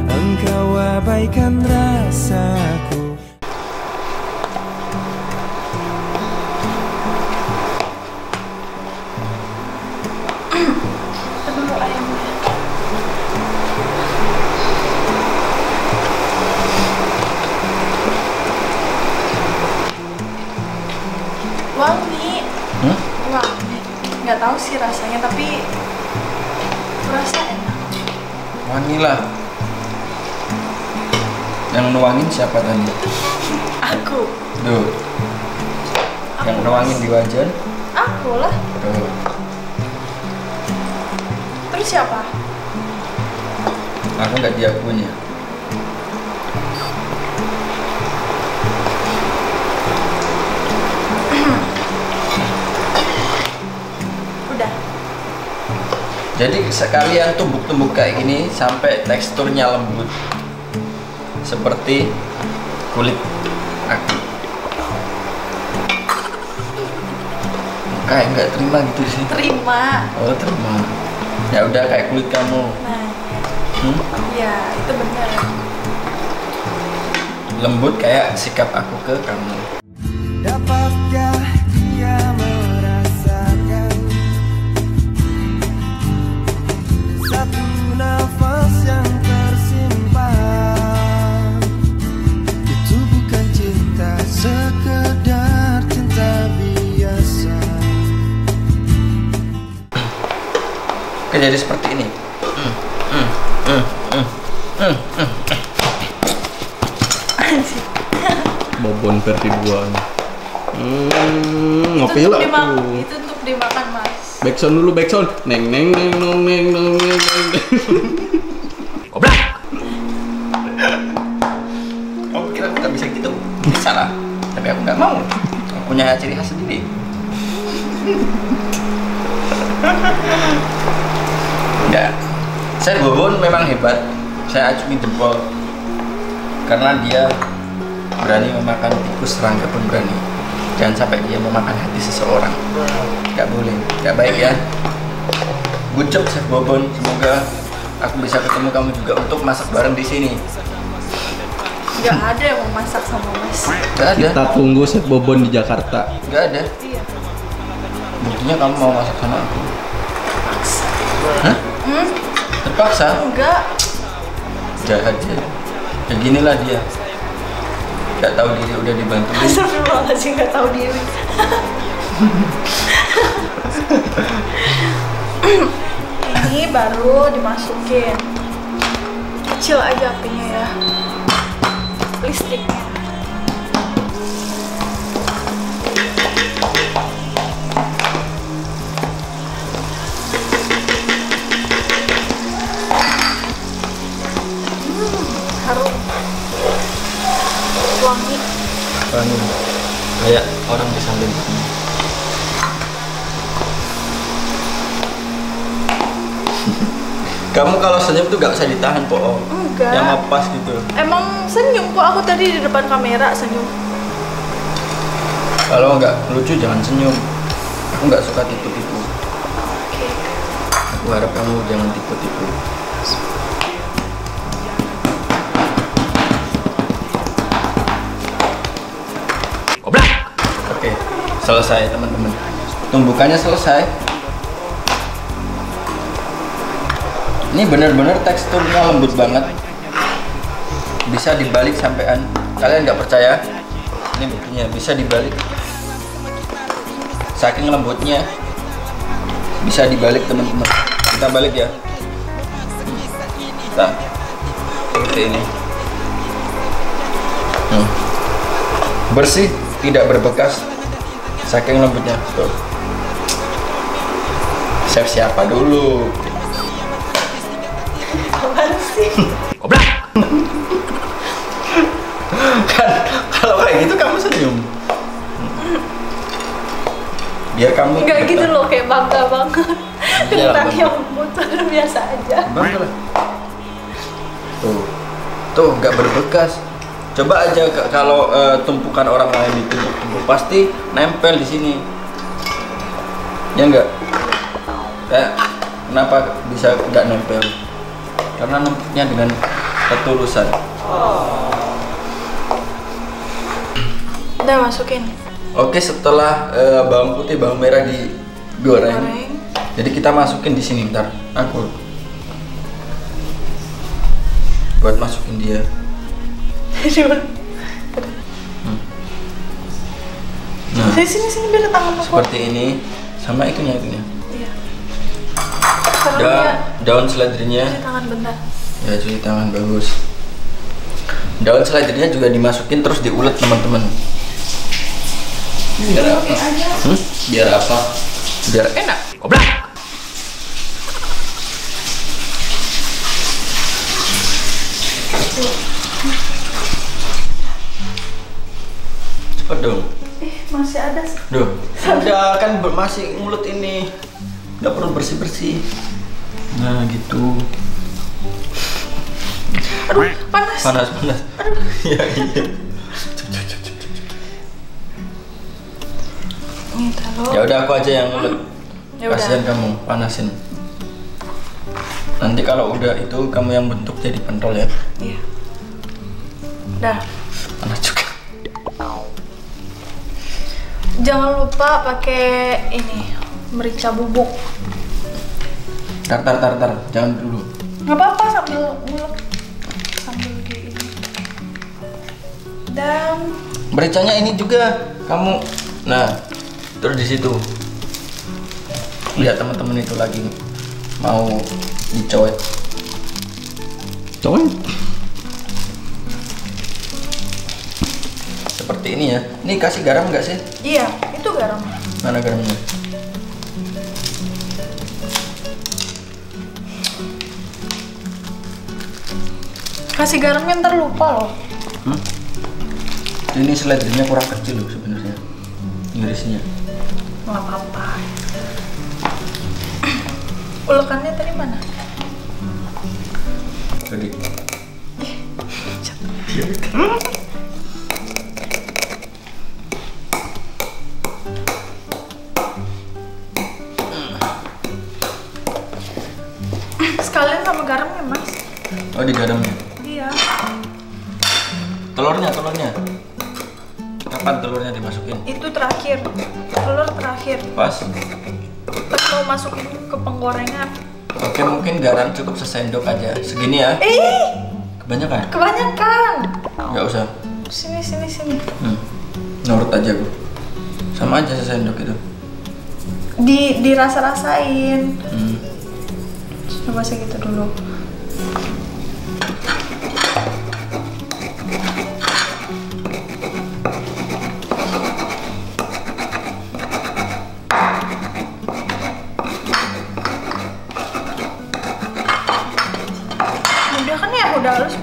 engkau abaikan rasaku? Aduh, ayamnya. Wangi. Wangi. Nggak tahu sih rasanya, tapi rasa enak. Wangi lah. Yang nuangin siapa tadi? Aku. Duh. Yang nuangin di wajan? Aku lah. Tuh. Terus siapa? Aku nggak diakuin ya. Udah. Jadi sekalian tumbuk-tumbuk kayak gini sampai teksturnya lembut seperti kulit aku. Kayak nggak terima gitu sih. Terima. Oh terima. Ya udah kayak kulit kamu. Nah, ya itu benar. Lembut kayak sikap aku ke kamu. Dapatkah dia merasakan satu nafas yang tersimpan? Itu bukan cinta sekedar cinta biasa. Oke, jadi seperti ini. Bobon versi 2. Ngopi lah aku. Itu untuk dimakan, Mas. Backsound dulu, backsound. Neng neng neng nong neng nong neng neng. Goblok. Kamu kira aku nggak bisa gitu? Bisa lah. Tapi aku nggak mau. Aku punya ciri khas sendiri. Ya, saya Bobon memang hebat. Saya acungi jempol karena dia berani memakan tikus, serangga pun berani. Jangan sampai dia memakan hati seseorang. Gak boleh, gak baik ya. Good job Chef Bobon. Semoga aku bisa ketemu kamu juga untuk masak bareng di sini. Gak ada yang mau masak sama Mas. Gak ada. Kita tunggu Chef Bobon di Jakarta. Gak ada. Iya. Buktinya kamu mau masak sama aku. Terpaksa. Hah? Terpaksa? Enggak. Jahat ya. Ya ginilah dia. Gak tahu diri udah dibantuin. Astagfirullahaladzim, gak tahu diri. Ini baru dimasukin. Kecil aja apinya ya. Listriknya. Harum. Wangi. Wangi. Kayak orang di samping. Kamu kalau senyum tuh gak usah ditahan, Po. Enggak. Yang ngepas gitu. Emang senyum kok, aku tadi di depan kamera senyum. Kalau nggak lucu jangan senyum. Aku nggak suka tipu-tipu. Oke. Aku harap kamu jangan tipu-tipu. Goblok. Oke, selesai teman-teman. Tumbukannya selesai. Ini bener-bener teksturnya lembut banget. Bisa dibalik sampean. Kalian nggak percaya? Ini buktinya, bisa dibalik. Saking lembutnya, bisa dibalik teman-teman. Kita balik ya. Nah, seperti ini. Bersih, tidak berbekas. Saking lembutnya. Tuh. Chef siapa dulu? Apaan sih? Goblok. Kan kalau kayak gitu kamu senyum. Biar kamu Enggak gitu loh, kayak bangga banget. Iya, Kentang bangga. yang lembut biasa aja. Bangga lah. Tuh nggak berbekas. Coba aja kalau tumpukan orang lain itu pasti nempel di sini. Ya enggak? Kayak kenapa bisa nggak nempel? Karena nempelnya dengan ketulusan. Udah masukin. Oke, setelah bawang putih, bawang merah digoreng, jadi kita masukin di sini. Ntar aku buat masukin dia. Nah, sini biar tangan aku. seperti ini, sama itunya. Iya. Daun seledrinya. Cuci tangan bentar. Ya, cuci tangan bagus. Daun seledrinya juga dimasukin terus diulek teman-teman. Biar apa? Biar apa? Biar enak. Goblok. Cepet dong. Masih ada. Duh, udah kan masih ngulut ini. Nggak perlu bersih-bersih. Nah, gitu. Aduh, panas. Panas. Iya. Ya udah, aku aja yang ngulet. Kasihan kamu, panasin. Nanti kalau udah itu kamu yang bentuk jadi pentol ya. Iya. Udah. Panas juga. Jangan lupa pakai ini merica bubuk. Tar, jangan dulu. Nggak apa-apa, sambil ngulek, sambil di ini. Dan Mericanya ini juga kamu. Nah, terus di situ. Lihat teman-teman itu lagi mau dicoet. Coet. Seperti ini ya. Ini kasih garam nggak sih? iya, itu garam. Mana garamnya? Kasih garamnya ntar lupa loh. Ini seledrinya kurang kecil loh sebenarnya. Irisnya. Nggak apa-apa. Ulekannya tadi mana? Tadi. Sekalian sama garamnya, Mas. Oh, di garamnya. Iya. Telurnya. Kapan telurnya dimasukin? Itu terakhir. Telur terakhir. Pas. Pas mau masukin ke penggorengan. Oke, mungkin garam cukup sesendok aja. Segini ya. Kebanyakan? Kebanyakan. Nggak usah. Sini. Nurut aja gue. Sama aja sesendok itu. Dirasa-rasain. Coba segitu dulu. Udah kan ya, udah halus.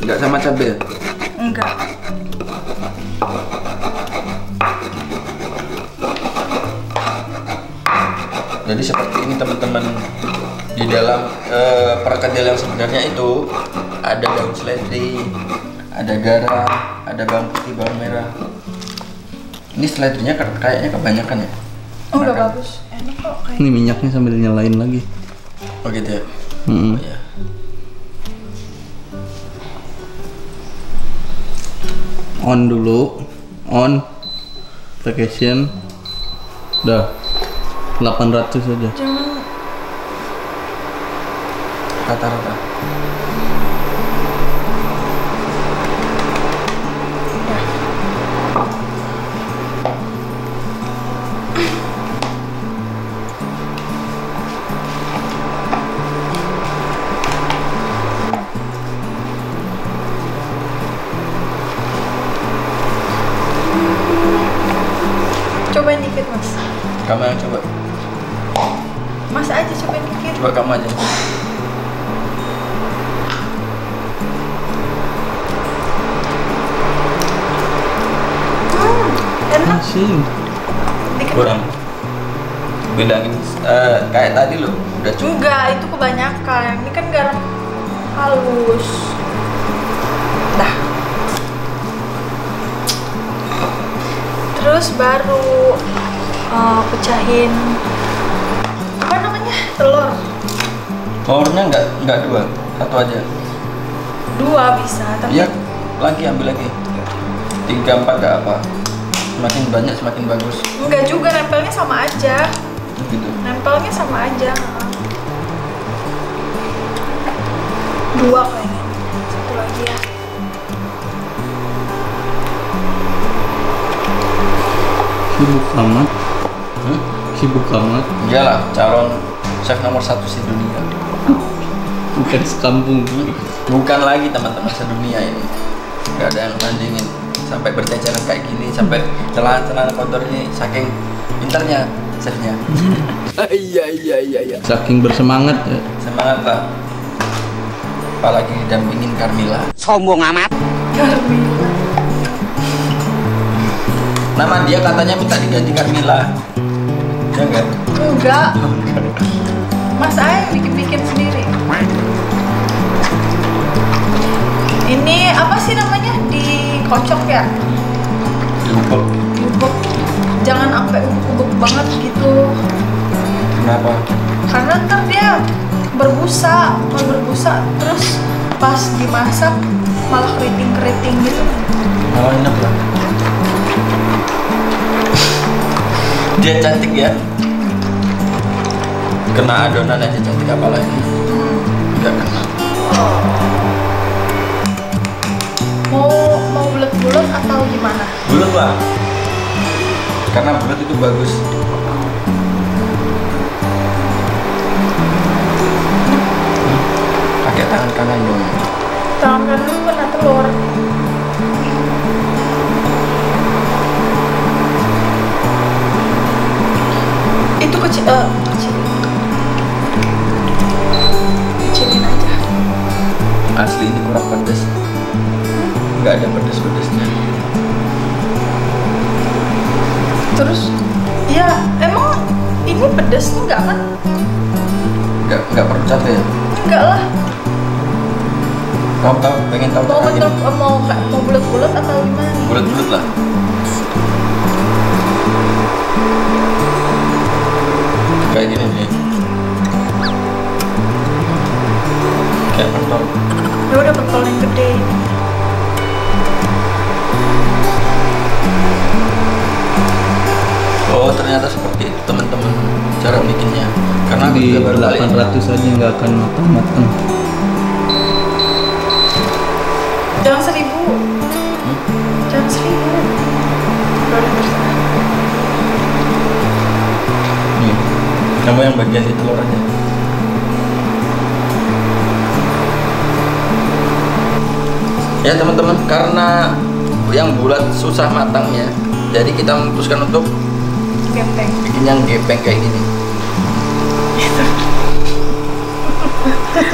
Nggak sama cabai ya? Enggak. Jadi seperti ini teman-teman. Di dalam perkedel yang sebenarnya itu ada daun seledri, ada garam, ada bawang putih, bawang merah. Ini seledrinya kayaknya kebanyakan ya. Oh, udah bagus. Enak kok kayak. Ini minyaknya sambil nyalain lagi. Oh gitu ya. Oh, ya. On dulu, on vacation. Udah 800 aja. Jangan Rata-rata. cobain dikit mas. Kamu yang coba. Mas aja cobain dikit. Coba kamu aja. Enak. Asin. Kurang. Bilangin kayak tadi loh, udah cukup. Enggak, itu kebanyakan. Ini kan garam halus. Dah. Terus baru pecahin apa namanya? Telur. Telurnya enggak dua, satu aja. Dua bisa, tapi Iya, lagi ambil lagi. 3, 4 enggak apa. Semakin banyak semakin bagus. enggak juga, nempelnya sama aja. Gitu. Nempelnya sama aja. Dua kayaknya. Satu lagi ya. Sibuk amat. Sibuk amat. Iyalah, calon chef nomor 1 sedunia. Bukan sekampung. Bukan lagi teman-teman, sedunia ini. Gak ada yang bandingin. Sampai berjajaran kayak gini, sampai celana-celana kotor ini, saking pinternya chefnya. Iya. Saking bersemangat ya. Semangat lah. Apalagi didampingin Carmila. Sombong amat. Carmila. Nama dia katanya minta diganti Carmila. Ya enggak? Enggak. Mas Ay bikin-bikin sendiri. Ini apa sih namanya? Dikocok ya? Diubek. Jangan sampai ubek banget gitu. Kenapa? Karena ntar dia berbusa, terus pas dimasak malah keriting gitu. Oh, enak lah. Dia cantik ya. Kena adonan aja cantik, apalagi enggak kena. Mau bulat-bulat atau gimana? Bulat lah. Karena bulat itu bagus. Pakai tangan kanan dong. Tangan kanan kena telur. Itu kecilin aja. Asli ini kurang pedas. Nggak ada pedas-pedasnya. Terus ya emang ini pedas enggak kan? Nggak perlu cabai ya? Enggak lah. Kamu tahu, pengen tahu Mau caranya? mau bulat-bulat atau gimana? Bulat-bulat lah. Kayak gini nih. Kayak pentol. Ya udah pentol yang gede. Oh, ternyata seperti itu teman-teman cara bikinnya. Karena aku Di juga baru kali ini. 800 aja nggak akan matang-matang. Jangan 1000. Jangan 1000. Baru terserah. Nih, kamu yang bagian di telur aja. Ya teman-teman, karena yang bulat susah matangnya, jadi kita memutuskan untuk Gepeng. bikin yang gepeng kayak gini.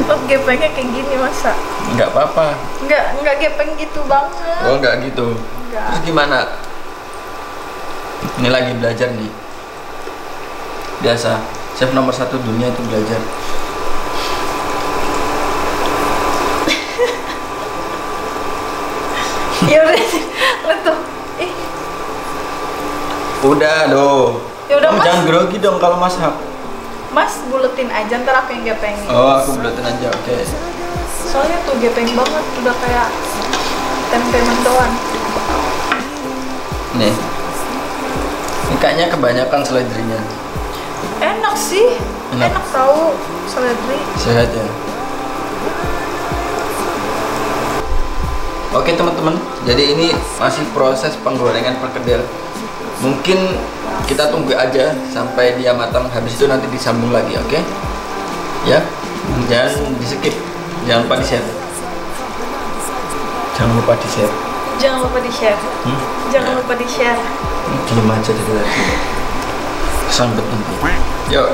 Oh, gepengnya kayak gini masa? Nggak apa-apa. Enggak gepeng gitu banget. Oh, nggak gitu. Nggak. Terus gimana? Ini lagi belajar nih. Biasa, chef nomor 1 dunia itu belajar. Ya udah tuh. Udah doh. Ya udah, Mas. Jangan grogi dong kalau masak. Mas buletin aja, ntar aku yang gepengin. Oh, aku buletin aja, oke. Soalnya tuh gepeng banget, udah kayak tempe mendoan. Nih. Ini kayaknya kebanyakan seledrinya. Enak sih. Enak tahu seledri. Sehat ya. Oke teman-teman, jadi ini masih proses penggorengan perkedel. Mungkin kita tunggu aja sampai dia matang, habis itu nanti disambung lagi, oke? Ya, jangan di skip, jangan lupa di share. Jangan lupa di share. Jangan lupa di share. Jangan lupa di share. Diam aja dari tadi. Sambet nanti. Yuk.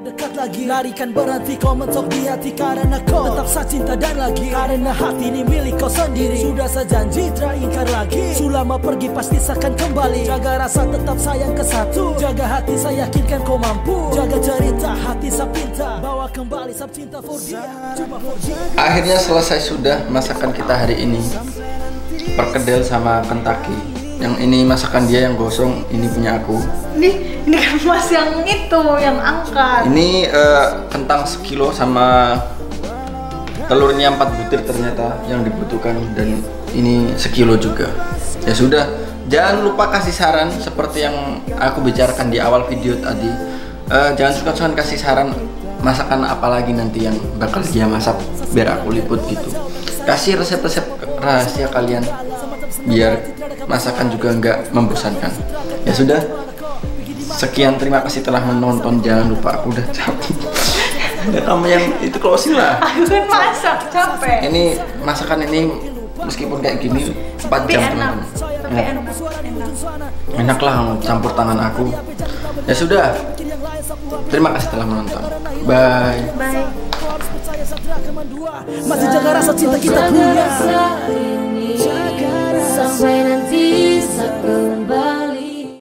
Dekat lagi, larikan berhenti kau mentok di hati karena kau tetap saya cinta dan lagi karena hati ini milik kau sendiri. Sudah sejanji tak ingkar lagi, selama pergi pasti akan kembali. Jaga rasa tetap sayang ke satu, jaga hati saya yakinkan kau mampu. Jaga cerita hati saya pinta, bawa kembali sab cinta for dia. Coba for dia. Akhirnya selesai sudah masakan kita hari ini, perkedel sama Kentucky. Yang ini masakan dia, yang gosong ini punya aku. Ini kan Mas yang itu, yang angkat. Ini kentang sekilo sama telurnya 4 butir ternyata yang dibutuhkan, dan ini sekilo juga. Ya sudah, jangan lupa kasih saran seperti yang aku bicarakan di awal video tadi. Jangan suka-suka kasih saran masakan apa lagi nanti yang bakal dia masak biar aku liput gitu. Kasih resep-resep rahasia kalian biar masakan juga nggak membosankan. Ya sudah, sekian, terima kasih telah menonton. Jangan lupa, aku udah capek. Kamu yang itu closing lah. Aku kan masak, capek. Ini masakan ini meskipun kayak gini 4 jam teman-teman. Enak lah campur tangan aku. Ya sudah, terima kasih telah menonton. Bye. Bye. Masih jaga rasa cinta kita punya. Sampai nanti